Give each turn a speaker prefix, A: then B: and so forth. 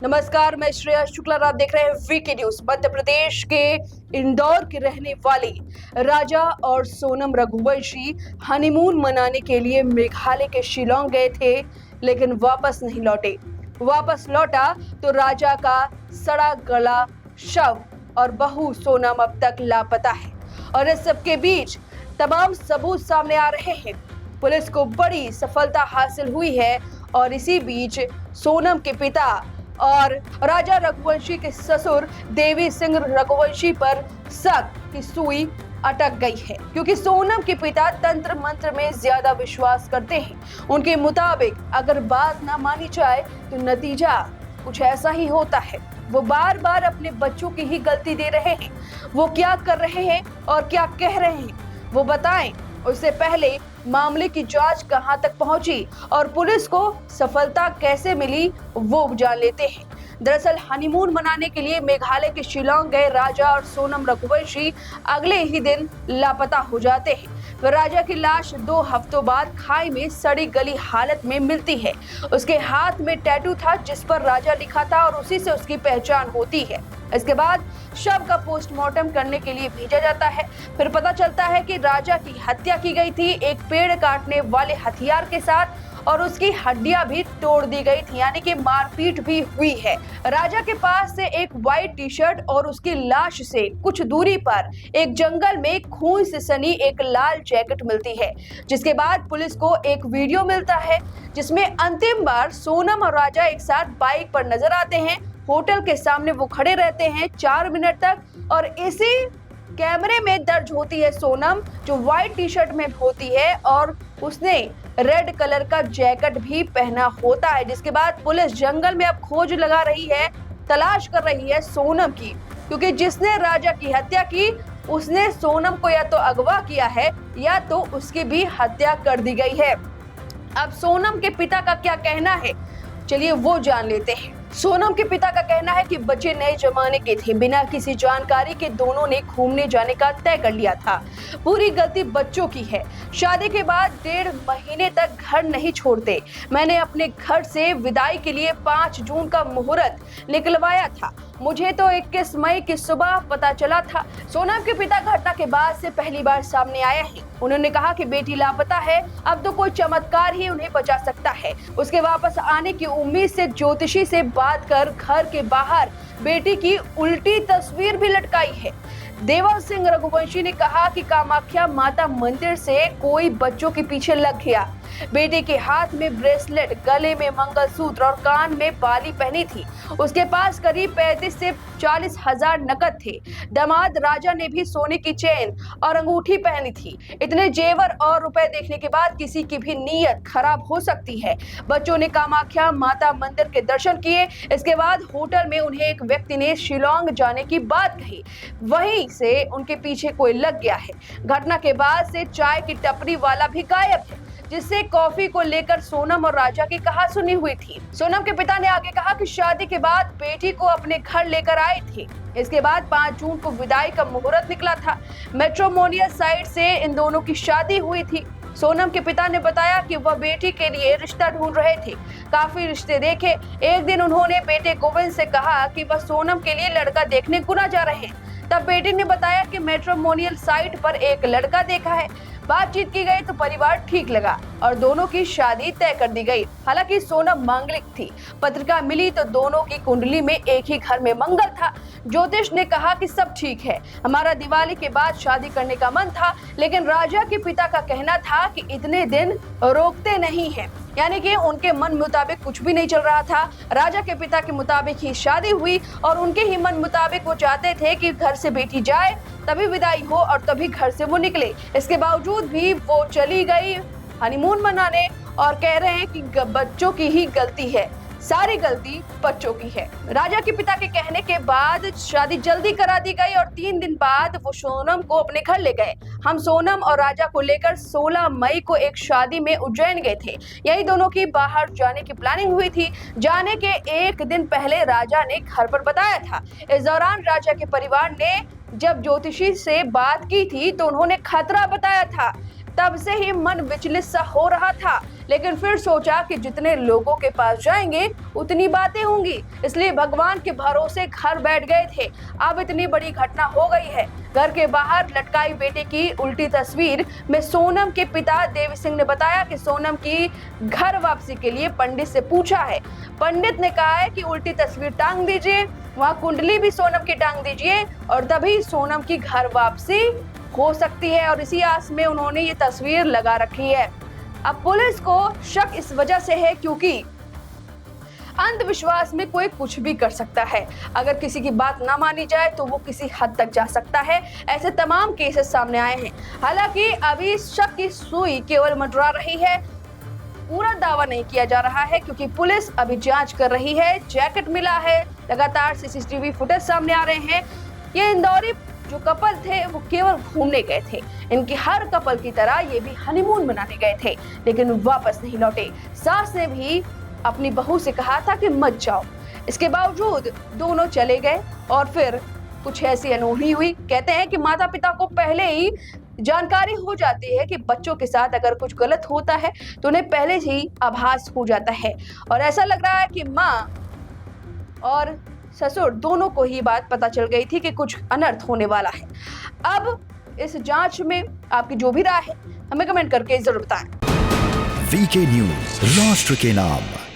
A: नमस्कार, मैं श्रेया शुक्ला। आप देख रहे हैं वीके न्यूज। मध्य प्रदेश के इंदौर के रहने वाले राजा और सोनम रघुवंशी हनीमून मनाने के लिए मेघालय के शिलोंग गए थे, लेकिन वापस नहीं लौटे। वापस लौटा तो राजा का सड़ा गला शव और बहू सोनम अब तक लापता है। और इस सबके बीच तमाम सबूत सामने आ रहे हैं। पुलिस को बड़ी सफलता हासिल हुई है और इसी बीच सोनम के पिता और राजा रघुवंशी के ससुर देवी सिंह रघुवंशी पर शक की सुई अटक गई है, क्योंकि सोनम के पिता तंत्र मंत्र में ज्यादा विश्वास करते हैं। उनके मुताबिक अगर बात ना मानी जाए तो नतीजा कुछ ऐसा ही होता है। वो बार बार अपने बच्चों की ही गलती दे रहे हैं। वो क्या कर रहे हैं और क्या कह रहे हैं वो बताएं। उससे पहले मामले की जांच कहां तक पहुंची और पुलिस को सफलता कैसे मिली वो जान लेते हैं। दरअसल हनीमून मनाने के लिए मेघालय के शिलोंग गए राजा और सोनम रघुवंशी अगले ही दिन लापता हो जाते हैं। राजा की लाश 2 हफ्तों बाद खाई में सड़ी गली हालत में मिलती है। उसके हाथ में टैटू था जिस पर राजा लिखा था और उसी से उसकी पहचान होती है। इसके बाद शव का पोस्टमार्टम करने के लिए भेजा जाता है। फिर पता चलता है कि राजा की हत्या की गई थी एक पेड़ काटने वाले हथियार के साथ और उसकी हड्डियां भी तोड़ दी गई थी, यानी कि मारपीट भी हुई है। राजा के पास से एक व्हाइट टी शर्ट और उसकी लाश से कुछ दूरी पर एक जंगल में खून से सनी एक लाल जैकेट मिलती है। जिसके बाद पुलिस को एक वीडियो मिलता है जिसमें अंतिम बार सोनम और राजा एक साथ बाइक पर नजर आते हैं। होटल के सामने वो खड़े रहते हैं 4 मिनट तक और इसी कैमरे में दर्ज होती है सोनम, जो व्हाइट टी शर्ट में होती है और उसने रेड कलर का जैकेट भी पहना होता है। जिसके बाद पुलिस जंगल में अब खोज लगा रही है, तलाश कर रही है सोनम की, क्योंकि जिसने राजा की हत्या की उसने सोनम को या तो अगवा किया है या तो उसकी भी हत्या कर दी गई है। अब सोनम के पिता का क्या कहना है, चलिए वो जान लेते हैं। सोनम के पिता का कहना है कि बच्चे नए जमाने के थे, बिना किसी जानकारी के दोनों ने घूमने जाने का तय कर लिया था। पूरी गलती बच्चों की है। शादी के बाद 1.5 महीने तक घर नहीं छोड़ते। मैंने अपने घर से विदाई के लिए 5 जून का मुहूर्त निकलवाया था। मुझे तो 21 मई की सुबह पता चला था। सोनम के पिता घटना के बाद से पहली बार सामने आया है। उन्होंने कहा कि बेटी लापता है, अब तो कोई चमत्कार ही उन्हें बचा सकता है। उसके वापस आने की उम्मीद से ज्योतिषी से बात कर घर के बाहर बेटी की उल्टी तस्वीर भी लटकाई है। देवा सिंह रघुवंशी ने कहा कि कामाख्या माता मंदिर से कोई बच्चों के पीछे लग गया। बेटे के हाथ में ब्रेसलेट, गले में मंगलसूत्र और कान में बाली पहनी थी। उसके पास करीब 35 से 40 हजार नकद थे। दामाद राजा ने भी सोने की चेन और अंगूठी पहनी थी। इतने जेवर और रुपए देखने के बाद किसी की भी नीयत खराब हो सकती है। बच्चों ने कामाख्या माता मंदिर के दर्शन किए। इसके बाद होटल में उन्हें एक व्यक्ति ने शिलोंग जाने की बात कही। वहीं से उनके पीछे कोई लग गया है। घटना के बाद से चाय की टपरी वाला भी गायब है, जिससे कॉफी को लेकर सोनम और राजा की कहासुनी हुई थी। सोनम के पिता ने आगे कहा कि शादी के बाद बेटी को अपने घर लेकर आए थे। इसके बाद 5 जून को विदाई का मुहूर्त निकला था। मैट्रिमोनियल साइट से इन दोनों की शादी हुई थी। सोनम के पिता ने बताया कि वह बेटी के लिए रिश्ता ढूंढ रहे थे। काफी रिश्ते देखे। एक दिन उन्होंने बेटे गोविंद से कहा कि वह सोनम के लिए लड़का देखने गुना जा रहे हैं। तब बेटी ने बताया कि मैट्रिमोनियल साइट पर एक लड़का देखा है। बातचीत की गई तो परिवार ठीक लगा और दोनों की शादी तय कर दी गई। हालांकि सोनम मांगलिक थी। पत्रिका मिली तो दोनों की कुंडली में एक ही घर में मंगल था। ज्योतिष ने कहा कि सब ठीक है, हमारा दिवाली के बाद शादी करने का मन था, लेकिन राजा के पिता का कहना था कि इतने दिन रोकते नहीं हैं, यानी कि उनके मन मुताबिक कुछ भी नहीं चल रहा था। राजा के पिता के मुताबिक ही शादी हुई और उनके ही मन मुताबिक वो चाहते थे कि घर से बेटी जाए, तभी विदाई हो और तभी घर से वो निकले। इसके बावजूद भी वो चली गई हनीमून मनाने और कह रहे हैं कि बच्चों की ही गलती है, सारी गलती बच्चों की है। राजा के पिता के कहने के बाद शादी जल्दी करा दी गई और 3 दिन बाद वो सोनम को अपने घर ले गए। हम सोनम और राजा को लेकर 16 मई को एक शादी में उज्जैन गए थे। यही दोनों की बाहर जाने की प्लानिंग हुई थी। जाने के 1 दिन पहले राजा ने घर पर बताया था। इस दौरान राजा के परिवार ने जब ज्योतिषी से बात की थी तो उन्होंने खतरा बताया था। तब से ही मन विचलित सा हो रहा था, लेकिन फिर सोचा कि जितने लोगों के पास जाएंगे उतनी बातें होंगी, इसलिए भगवान के भरोसे घर बैठ गए थे। अब इतनी बड़ी घटना हो गई है। घर के बाहर लटकाई बेटे की उल्टी तस्वीर में सोनम के पिता देवी सिंह ने बताया कि सोनम की घर वापसी के लिए पंडित से पूछा है। पंडित ने कहा है कि उल्टी तस्वीर टांग दीजिए, वहाँ कुंडली भी सोनम की टांग दीजिए और तभी सोनम की घर वापसी हो सकती है, और इसी आस में उन्होंने ये तस्वीर लगा रखी है। अब पुलिस को शक इस वजह से है क्योंकि अंधविश्वास में कोई कुछ भी कर सकता है। अगर किसी की बात ना मानी जाए तो वो किसी हद तक जा सकता है। ऐसे तमाम केसेस सामने आए हैं। हालांकि अभी शक की सुई केवल मंडरा रही है, पूरा दावा नहीं किया जा रहा है क्योंकि पुलिस अभी जांच कर रही है। जैकेट मिला है, लगातार सीसीटीवी फुटेज सामने आ रहे हैं। ये इंदौरी जो कपल थे वो केवल घूमने गए थे। इनकी हर कपल की तरह ये भी हनीमून मनाने गए थे, लेकिन वापस नहीं लौटे। सास ने भी अपनी बहू से कहा था कि मत जाओ, इसके बावजूद दोनों चले गए और फिर कुछ ऐसी अनहोनी हुई। कहते हैं कि माता पिता को पहले ही जानकारी हो जाती है कि बच्चों के साथ अगर कुछ गलत होता है तो उन्हें पहले से ही आभास हो जाता है, और ऐसा लग रहा है कि माँ और ससुर दोनों को ही बात पता चल गई थी कि कुछ अनर्थ होने वाला है। अब इस जांच में आपकी जो भी राय है हमें कमेंट करके जरूर बताएं।
B: वीके न्यूज, राष्ट्र के नाम।